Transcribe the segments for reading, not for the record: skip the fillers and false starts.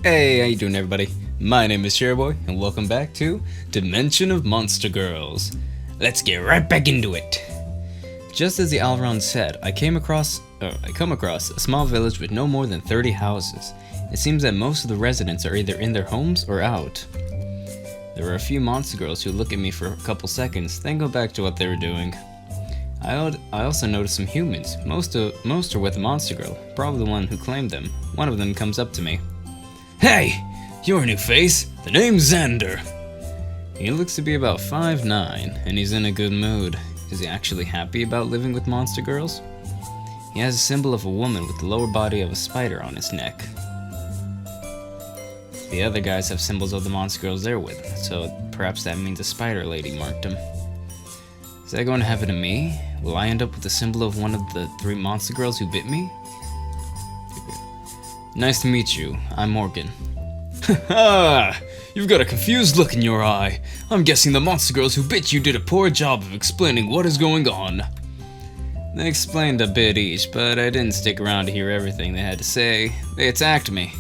Hey, how you doing everybody? My name is CherryBoy, and welcome back to Dimension of Monster Girls. Let's get right back into it. Just as the Alron said, I come across a small village with no more than 30 houses. It seems that most of the residents are either in their homes or out. There are a few monster girls who look at me for a couple seconds, then go back to what they were doing. I also noticed some humans. Most are with a monster girl, probably the one who claimed them. One of them comes up to me. Hey, you're a new face. The name's Xander. He looks to be about 5'9", and he's in a good mood. Is he actually happy about living with monster girls? He has a symbol of a woman with the lower body of a spider on his neck. The other guys have symbols of the monster girls they're with, so perhaps that means a spider lady marked him. Is that going to happen to me? Will I end up with the symbol of one of the 3 monster girls who bit me? Nice to meet you. I'm Morgan. Haha! You've got a confused look in your eye. I'm guessing the monster girls who bit you did a poor job of explaining what is going on. They explained a bit each, but I didn't stick around to hear everything they had to say. They attacked me.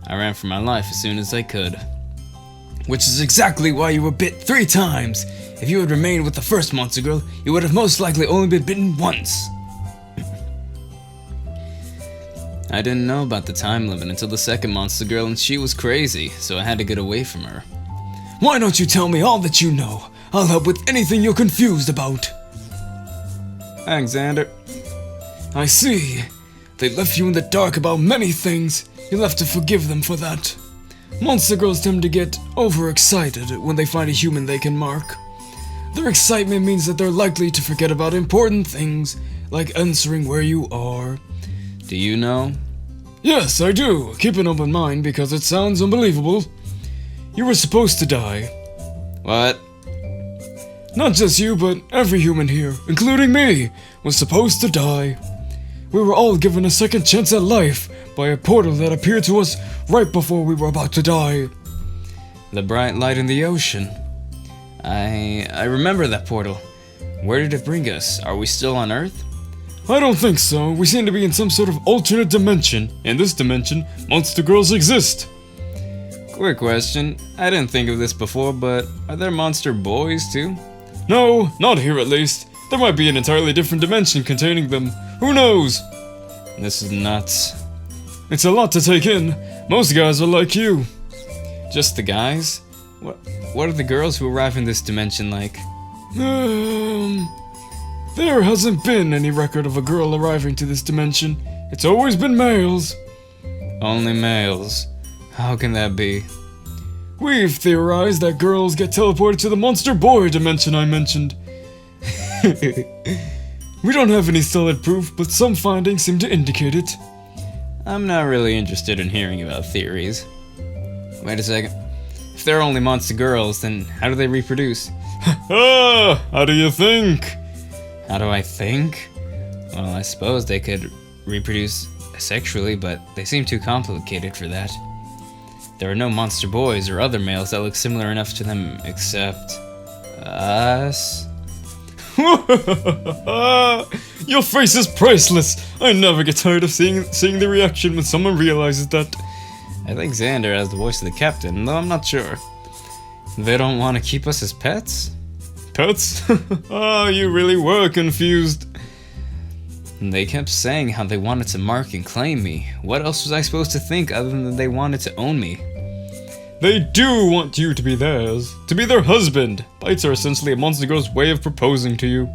I ran for my life as soon as I could. Which is exactly why you were bit 3 times! If you had remained with the first monster girl, you would have most likely only been bitten once. I didn't know about the time limit until the second monster girl, and she was crazy, so I had to get away from her. Why don't you tell me all that you know? I'll help with anything you're confused about. Thanks, Xander. I see. They left you in the dark about many things. You'll have to forgive them for that. Monster girls tend to get overexcited when they find a human they can mark. Their excitement means that they're likely to forget about important things, like answering where you are. Do you know? Yes, I do. Keep an open mind because it sounds unbelievable. You were supposed to die. What? Not just you, but every human here, including me, was supposed to die. We were all given a second chance at life by a portal that appeared to us right before we were about to die. The bright light in the ocean. I remember that portal. Where did it bring us? Are we still on Earth? I don't think so. We seem to be in some sort of alternate dimension. In this dimension, monster girls exist. Quick question. I didn't think of this before, but are there monster boys too? No, not here at least. There might be an entirely different dimension containing them. Who knows? This is nuts. It's a lot to take in. Most guys are like you. Just the guys? What are the girls who arrive in this dimension like? There hasn't been any record of a girl arriving to this dimension. It's always been males. Only males? How can that be? We've theorized that girls get teleported to the monster boy dimension I mentioned. We don't have any solid proof, but some findings seem to indicate it. I'm not really interested in hearing about theories. Wait a second. If they're only monster girls, then how do they reproduce? How do you think? How do I think? Well, I suppose they could reproduce sexually, but they seem too complicated for that. There are no monster boys or other males that look similar enough to them except us. Your face is priceless. I never get tired of seeing the reaction when someone realizes that. I think Xander has the voice of the captain, though I'm not sure. They don't want to keep us as pets? Pets? Ah, you really were confused. They kept saying how they wanted to mark and claim me. What else was I supposed to think other than they wanted to own me? They do want you to be theirs, to be their husband. Bites are essentially a monster girl's way of proposing to you.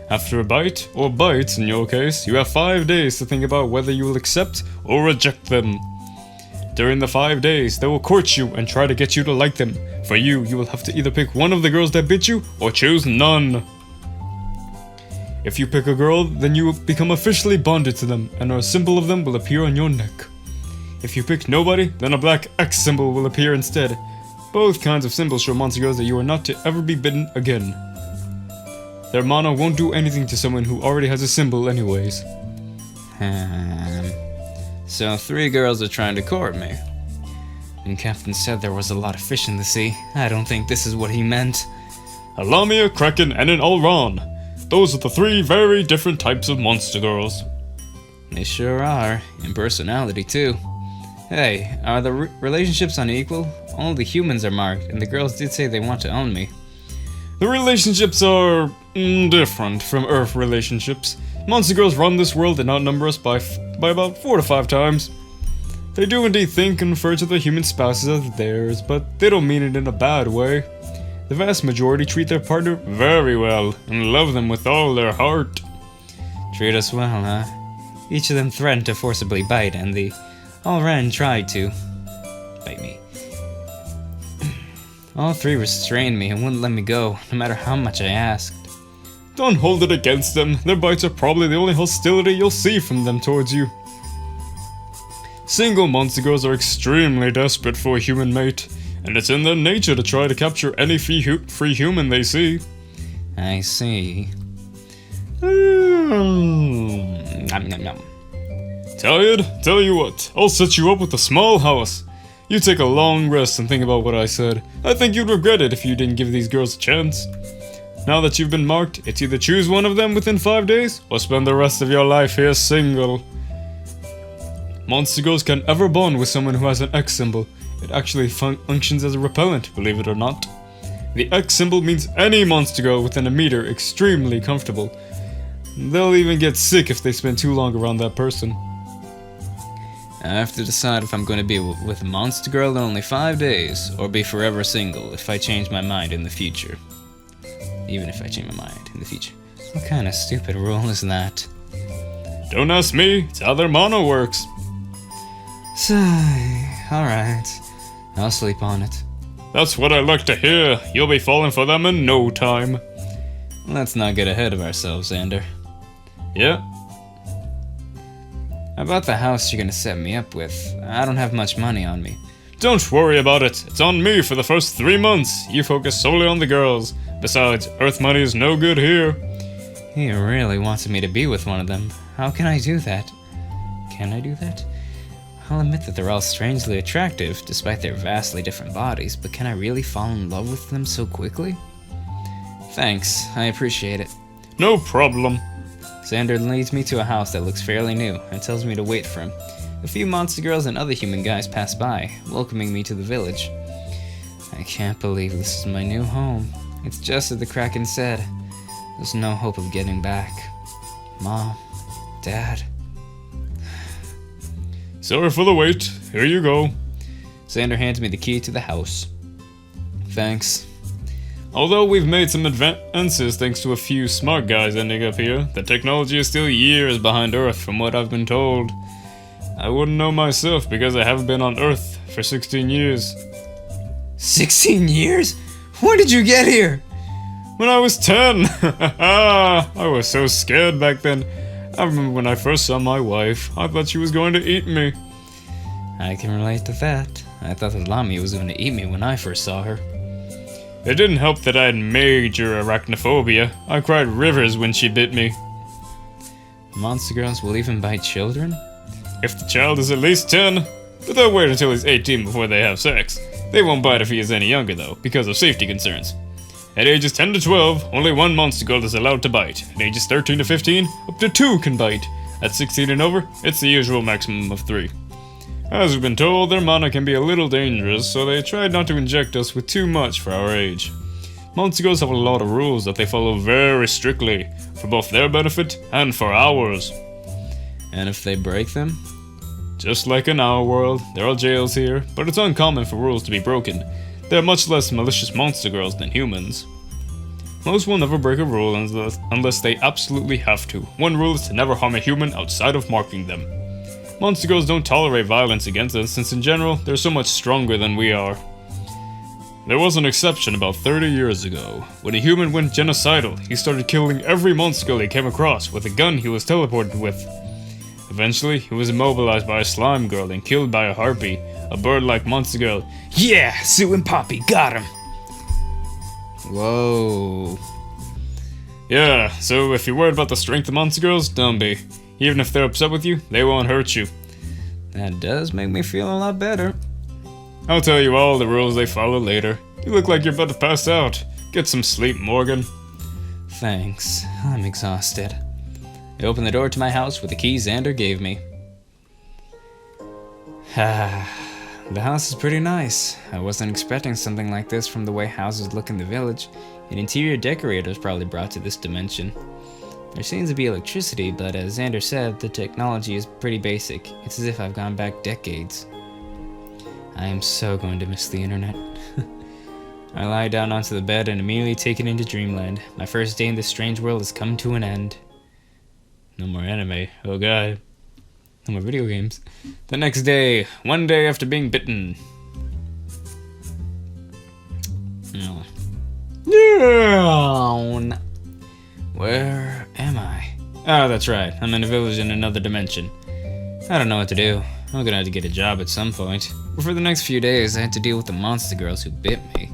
After a bite, or bites in your case, you have 5 days to think about whether you will accept or reject them. During the 5 days, they will court you and try to get you to like them. For you will have to either pick one of the girls that bit you, or choose none. If you pick a girl, then you will become officially bonded to them, and a symbol of them will appear on your neck. If you pick nobody, then a black X symbol will appear instead. Both kinds of symbols show monster girls that you are not to ever be bitten again. Their mana won't do anything to someone who already has a symbol anyways. So 3 girls are trying to court me. And Captain said there was a lot of fish in the sea. I don't think this is what he meant. A Lamia, Kraken, and an Alron. Those are the 3 very different types of monster girls. They sure are, in personality too. Hey, are the relationships unequal? Only the humans are marked, and the girls did say they want to own me. The relationships are different from Earth relationships. Monster girls run this world and outnumber us by about 4 to 5 times. They do indeed think and refer to their human spouses as theirs, but they don't mean it in a bad way. The vast majority treat their partner very well and love them with all their heart. Treat us well, huh? Each of them threatened to forcibly bite, and the All-Ren tried to bite me. All 3 restrained me and wouldn't let me go, no matter how much I asked. Don't hold it against them. Their bites are probably the only hostility you'll see from them towards you. Single monster girls are extremely desperate for a human mate, and it's in their nature to try to capture any free human they see. I see. Nom, nom, nom. Tired? Tell you what, I'll set you up with a small house. You take a long rest and think about what I said. I think you'd regret it if you didn't give these girls a chance. Now that you've been marked, it's either choose one of them within 5 days, or spend the rest of your life here single. Monster girls can't ever bond with someone who has an X symbol. It actually functions as a repellent, believe it or not. The X symbol means any monster girl within a meter extremely comfortable. They'll even get sick if they spend too long around that person. I have to decide if I'm going to be with a monster girl in only 5 days, or be forever single if I change my mind in the future. Even if I change my mind in the future. What kind of stupid rule is that? Don't ask me, it's how their mono works. Sigh. Alright. I'll sleep on it. That's what I like to hear. You'll be falling for them in no time. Let's not get ahead of ourselves, Xander. Yeah? About the house you're gonna set me up with, I don't have much money on me. Don't worry about it. It's on me for the first 3 months. You focus solely on the girls. Besides, Earth money is no good here. He really wanted me to be with one of them. How can I do that? Can I do that? I'll admit that they're all strangely attractive, despite their vastly different bodies, but can I really fall in love with them so quickly? Thanks, I appreciate it. No problem. Xander leads me to a house that looks fairly new, and tells me to wait for him. A few monster girls and other human guys pass by, welcoming me to the village. I can't believe this is my new home. It's just as the Kraken said. There's no hope of getting back. Mom, Dad. Sorry for the wait. Here you go. Xander hands me the key to the house. Thanks. Although we've made some advances thanks to a few smart guys ending up here, the technology is still years behind Earth from what I've been told. I wouldn't know myself because I haven't been on Earth for 16 years. 16 years? When did you get here? When I was 10! I was so scared back then. I remember when I first saw my wife, I thought she was going to eat me. I can relate to that. I thought that Lami was going to eat me when I first saw her. It didn't help that I had major arachnophobia. I cried rivers when she bit me. Monster girls will even bite children? If the child is at least 10, but they'll wait until he's 18 before they have sex. They won't bite if he is any younger though, because of safety concerns. At ages 10 to 12, only 1 monster girl is allowed to bite. At ages 13 to 15, up to 2 can bite. At 16 and over, it's the usual maximum of 3. As we've been told, their mana can be a little dangerous, so they tried not to inject us with too much for our age. Monster girls have a lot of rules that they follow very strictly, for both their benefit and for ours. And if they break them? Just like in our world, there are jails here, but it's uncommon for rules to be broken. They are much less malicious monster girls than humans. Most will never break a rule unless they absolutely have to. One rule is to never harm a human outside of marking them. Monster girls don't tolerate violence against us since in general, they're so much stronger than we are. There was an exception about 30 years ago. When a human went genocidal, he started killing every monster girl he came across with a gun he was teleported with. Eventually, he was immobilized by a slime girl and killed by a harpy, a bird-like monster girl. Yeah, Sue and Poppy, got him! Whoa. Yeah, so if you're worried about the strength of monster girls, don't be. Even if they're upset with you, they won't hurt you. That does make me feel a lot better. I'll tell you all the rules they follow later. You look like you're about to pass out. Get some sleep, Morgan. Thanks. I'm exhausted. I opened the door to my house with the key Xander gave me. The house is pretty nice. I wasn't expecting something like this from the way houses look in the village. An interior decorator was probably brought to this dimension. There seems to be electricity, but as Xander said, the technology is pretty basic. It's as if I've gone back decades. I am so going to miss the internet. I lie down onto the bed and immediately take it into dreamland. My first day in this strange world has come to an end. No more anime. Oh god. No more video games. The next day, one day after being bitten. Where am I? Oh, that's right. I'm in a village in another dimension. I don't know what to do. I'm gonna have to get a job at some point. But for the next few days, I had to deal with the monster girls who bit me.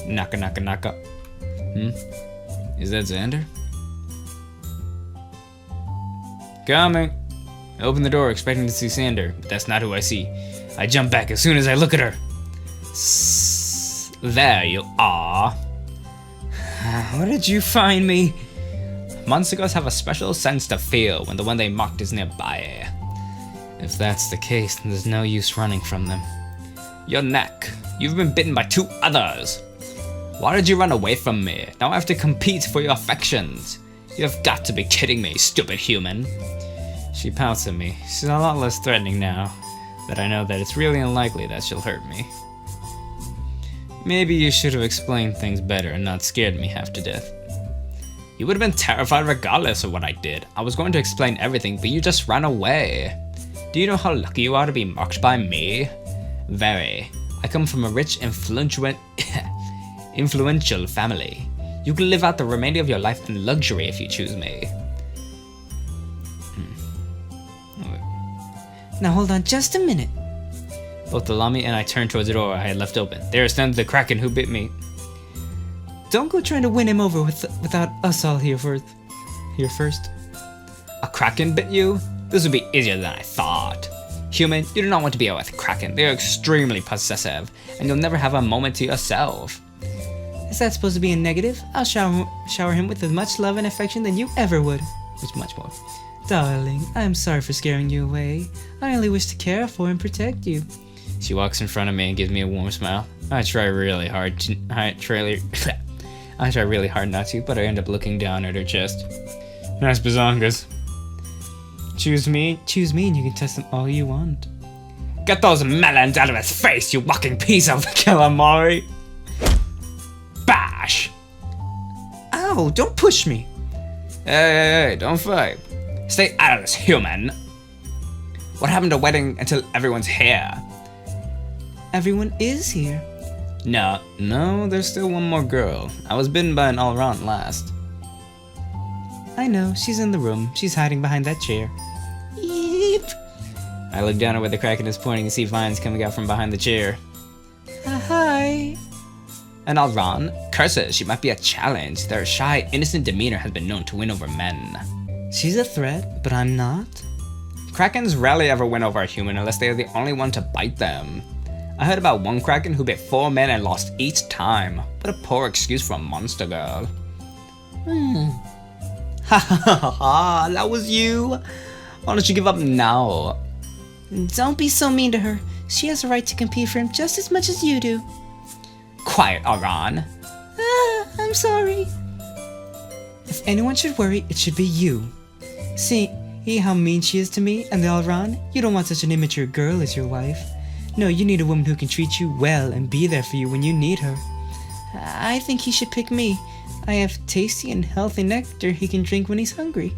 Naka naka naka. Is that Xander? Coming. I open the door expecting to see Xander, but that's not who I see. I jump back as soon as I look at her. There you are. Where did you find me? Monster girls have a special sense to feel when the one they mocked is nearby. If that's the case, then there's no use running from them. Your neck. You've been bitten by 2 others. Why did you run away from me? Now I have to compete for your affections. You've got to be kidding me, stupid human. She pouts at me. She's a lot less threatening now that I know that it's really unlikely that she'll hurt me. Maybe you should have explained things better and not scared me half to death. You would have been terrified regardless of what I did. I was going to explain everything, but you just ran away. Do you know how lucky you are to be mocked by me? Very. I come from a rich, influential family. You can live out the remainder of your life in luxury if you choose me. Now hold on just a minute. Both the Lami and I turned towards the door I had left open. There stands the Kraken who bit me. Don't go trying to win him over without us all here first. A Kraken bit you? This would be easier than I thought. Human, you do not want to be out with Kraken. They are extremely possessive, and you'll never have a moment to yourself. Is that supposed to be a negative? I'll shower him with as much love and affection than you ever would. Which much more. Darling, I'm sorry for scaring you away. I only wish to care for and protect you. She walks in front of me and gives me a warm smile. I try really hard not to, but I end up looking down at her chest. Nice bazongas. Choose me and you can test them all you want. Get those melons out of his face, you walking piece of calamari! Bash! Ow, don't push me! Hey, don't fight. Stay out of this, human! What happened to waiting until everyone's here? Everyone is here. No, there's still one more girl. I was bitten by an all-round last. I know, she's in the room. She's hiding behind that chair. Yeep. I look down at where the Kraken is pointing and see vines coming out from behind the chair. Hi. And all-round? Curses, she might be a challenge. Their shy, innocent demeanor has been known to win over men. She's a threat, but I'm not. Krakens rarely ever win over a human unless they are the only one to bite them. I heard about one Kraken who bit 4 men and lost each time. What a poor excuse for a monster girl. Ha ha ha ha, that was you? Why don't you give up now? Don't be so mean to her. She has a right to compete for him just as much as you do. Quiet, Aran. I'm sorry. If anyone should worry, it should be you. See how mean she is to me and the Alran? You don't want such an immature girl as your wife. No, you need a woman who can treat you well and be there for you when you need her. I think he should pick me. I have tasty and healthy nectar he can drink when he's hungry.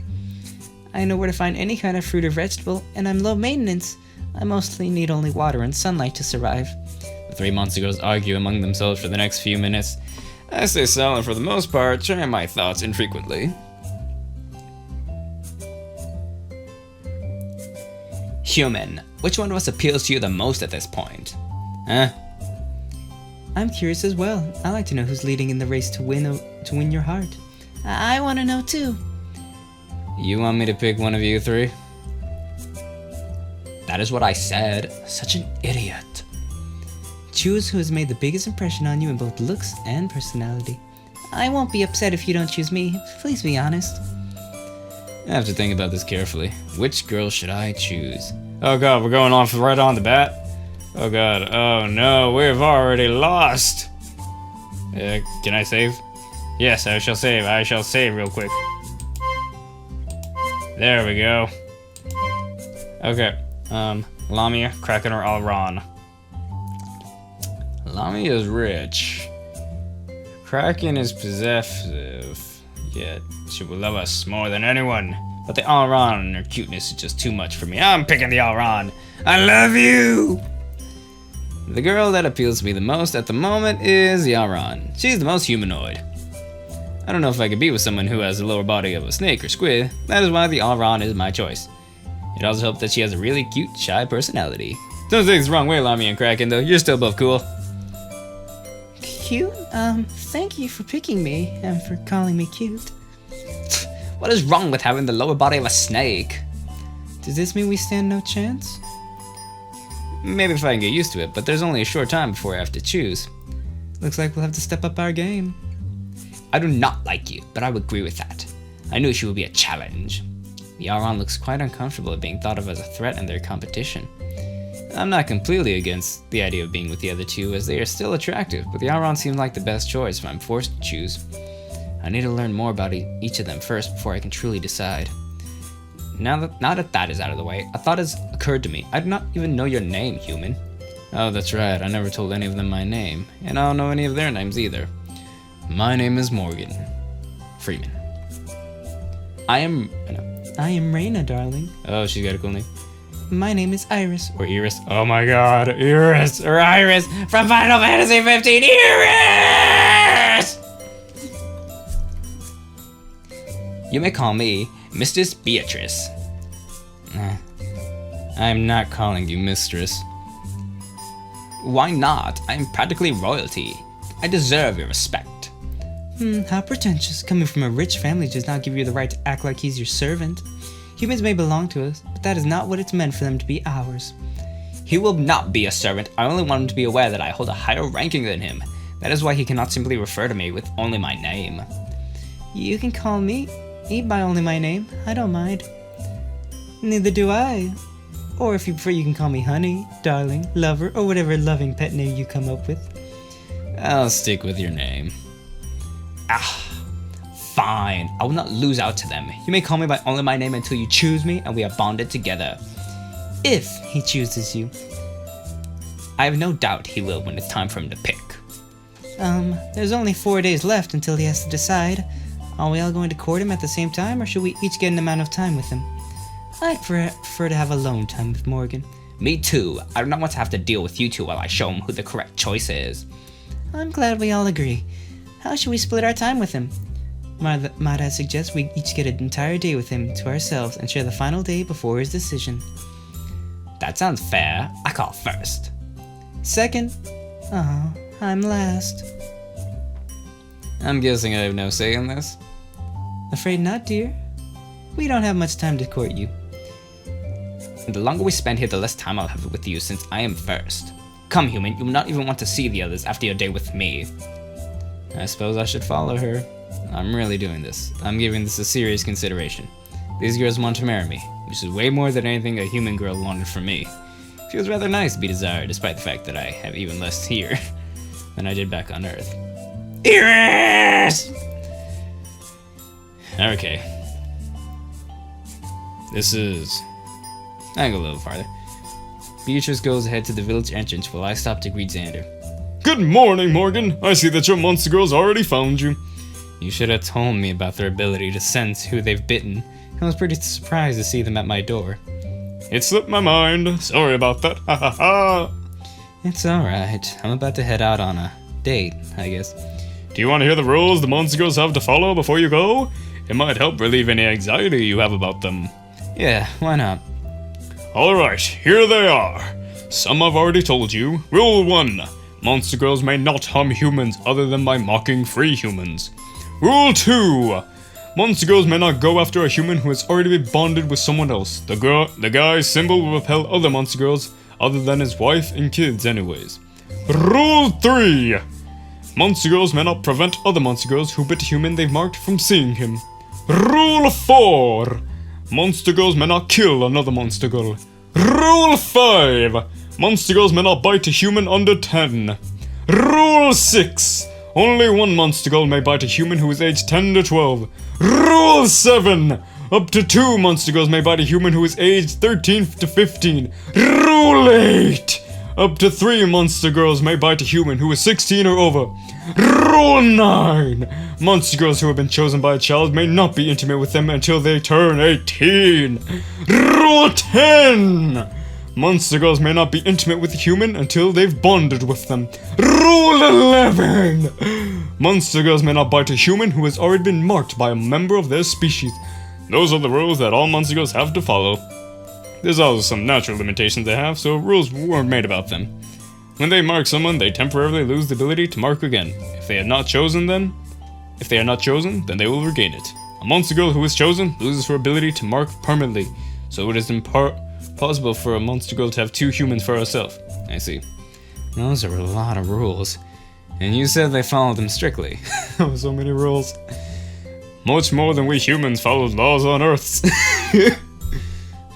I know where to find any kind of fruit or vegetable, and I'm low maintenance. I mostly need only water and sunlight to survive. The 3 monster girls argue among themselves for the next few minutes. I stay silent for the most part, sharing my thoughts infrequently. Human, which one of us appeals to you the most at this point? I'm curious as well. I like to know who's leading in the race to win your heart. I want to know too. You want me to pick one of you 3? That is what I said. Such an idiot. Choose who has made the biggest impression on you in both looks and personality. I won't be upset if you don't choose me. Please be honest. I have to think about this carefully. Which girl should I choose? Oh god, we're going off right on the bat. Oh god, oh no, we've already lost. Can I save? Yes, I shall save. I shall save real quick. There we go. Okay, Lamia, Kraken, or Alran? Lamia is rich. Kraken is possessive, yet she will love us more than anyone. But the Alran and her cuteness is just too much for me. I'm picking the Alran. I love you! The girl that appeals to me the most at the moment is the Alran. She's the most humanoid. I don't know if I could be with someone who has the lower body of a snake or squid. That is why the Alran is my choice. It also helps that she has a really cute, shy personality. Don't take this the wrong way, Lamia and Kraken, though. You're still both cool. Cute? Thank you for picking me and for calling me cute. What is wrong with having the lower body of a snake? Does this mean we stand no chance? Maybe if I can get used to it, but there's only a short time before I have to choose. Looks like we'll have to step up our game. I do not like you, but I would agree with that. I knew she would be a challenge. The Alran looks quite uncomfortable at being thought of as a threat in their competition. I'm not completely against the idea of being with the other two, as they are still attractive, but the Alran seems like the best choice if I'm forced to choose. I need to learn more about each of them first before I can truly decide. Now that that is out of the way, a thought has occurred to me. I do not even know your name, human. Oh, that's right, I never told any of them my name, and I don't know any of their names either. My name is Morgan Freeman. I am Reyna, darling. Oh, she's got a cool name. My name is Iris. Or Iris. Oh my god, Iris, or Iris from Final Fantasy 15, Iris! You may call me Mistress Beatrice. I'm not calling you mistress. Why not? I am practically royalty. I deserve your respect. How pretentious. Coming from a rich family does not give you the right to act like he's your servant. Humans may belong to us, but that is not what it's meant for them to be ours. He will not be a servant. I only want him to be aware that I hold a higher ranking than him. That is why he cannot simply refer to me with only my name. You can call me by only my name. I don't mind. Neither do I. Or if you prefer, you can call me honey, darling, lover, or whatever loving pet name you come up with. I'll stick with your name. Fine. I will not lose out to them. You may call me by only my name until you choose me and we are bonded together. If he chooses you. I have no doubt he will when it's time for him to pick. There's only 4 days left until he has to decide. Are we all going to court him at the same time, or should we each get an amount of time with him? I prefer to have alone time with Morgan. Me too. I do not want to have to deal with you two while I show him who the correct choice is. I'm glad we all agree. How should we split our time with him? Might I suggest we each get an entire day with him to ourselves and share the final day before his decision. That sounds fair. I call first. Second? Oh, I'm last. I'm guessing I have no say in this. Afraid not, dear. We don't have much time to court you. The longer we spend here, the less time I'll have with you since I am first. Come, human, you will not even want to see the others after your day with me. I suppose I should follow her. I'm really doing this. I'm giving this a serious consideration. These girls want to marry me, which is way more than anything a human girl wanted from me. Feels rather nice to be desired, despite the fact that I have even less here than I did back on Earth. Iris! Okay. This is... I can go a little farther. Beatrice goes ahead to the village entrance while I stop to greet Xander. Good morning, Morgan. I see that your monster girl's already found you. You should have told me about their ability to sense who they've bitten. I was pretty surprised to see them at my door. It slipped my mind. Sorry about that. Ha ha ha. It's alright. I'm about to head out on a date, I guess. Do you want to hear the rules the monster girls have to follow before you go? It might help relieve any anxiety you have about them. Yeah, why not? Alright, here they are. Some I've already told you. Rule 1. Monster girls may not harm humans other than by mocking free humans. Rule 2. Monster girls may not go after a human who has already been bonded with someone else. The guy's symbol will repel other monster girls other than his wife and kids anyways. Rule 3. Monster girls may not prevent other monster girls who bit a human they've marked from seeing him. Rule 4. Monster girls may not kill another monster girl. Rule 5. Monster girls may not bite a human under 10. Rule 6. Only one monster girl may bite a human who is aged 10 to 12. Rule 7. Up to 2 monster girls may bite a human who is aged 13 to 15. Rule 8. Up to 3 monster girls may bite a human who is 16 or over. Rule 9. Monster girls who have been chosen by a child may not be intimate with them until they turn 18. Rule 10. Monster girls may not be intimate with a human until they've bonded with them. Rule 11. Monster girls may not bite a human who has already been marked by a member of their species. Those are the rules that all monster girls have to follow. There's also some natural limitations they have, so rules weren't made about them. When they mark someone, they temporarily lose the ability to mark again. If they are not chosen, then they will regain it. A monster girl who is chosen loses her ability to mark permanently, so it is impossible for a monster girl to have 2 humans for herself. I see. Those are a lot of rules. And you said they followed them strictly. So many rules. Much more than we humans followed laws on Earth.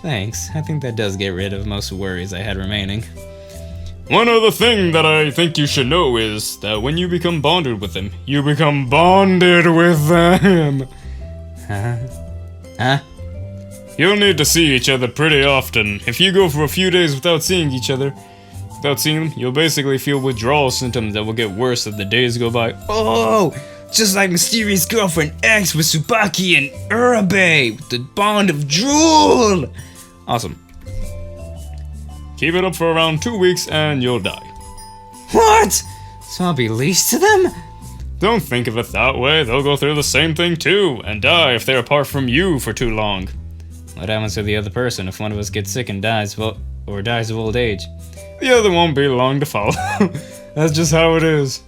Thanks. I think that does get rid of most worries I had remaining. One other thing that I think you should know is that when you become bonded with them, you become bonded with them. Huh? You'll need to see each other pretty often. If you go for a few days without seeing them, you'll basically feel withdrawal symptoms that will get worse as the days go by. Oh! Just like Mysterious Girlfriend X with Tsubaki and Urabe with the bond of drool! Awesome. Keep it up for around 2 weeks and you'll die. What? So I'll be leased to them? Don't think of it that way. They'll go through the same thing too and die if they're apart from you for too long. What happens to the other person if one of us gets sick and dies of old age? The other won't be long to follow. That's just how it is.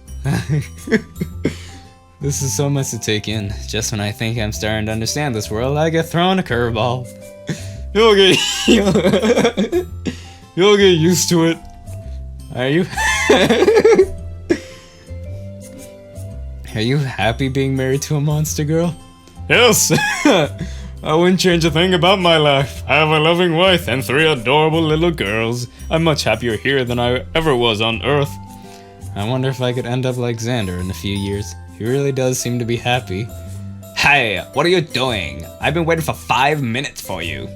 This is so much to take in. Just when I think I'm starting to understand this world, I get thrown a curveball. You'll get used to it. Are you? Are you happy being married to a monster girl? Yes. I wouldn't change a thing about my life. I have a loving wife and 3 adorable little girls. I'm much happier here than I ever was on Earth. I wonder if I could end up like Xander in a few years. He really does seem to be happy. Hey, what are you doing? I've been waiting for 5 minutes for you.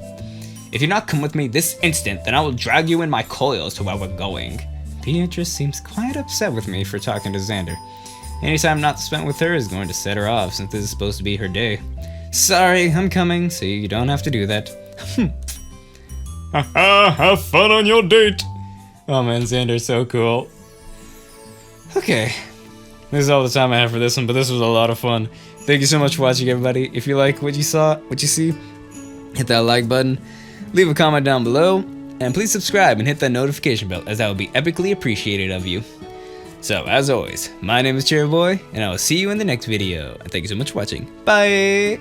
If you not come with me this instant, then I will drag you in my coils to where we're going. Beatrice seems quite upset with me for talking to Xander. Any time not spent with her is going to set her off since this is supposed to be her day. Sorry, I'm coming, so you don't have to do that. Haha, have fun on your date. Oh man, Xander's so cool. Okay. This is all the time I have for this one, but this was a lot of fun. Thank you so much for watching, everybody. If you like what you see, hit that like button, leave a comment down below, and please subscribe and hit that notification bell, as that would be epically appreciated of you. So, as always, my name is CherryBoy, and I will see you in the next video. And thank you so much for watching. Bye!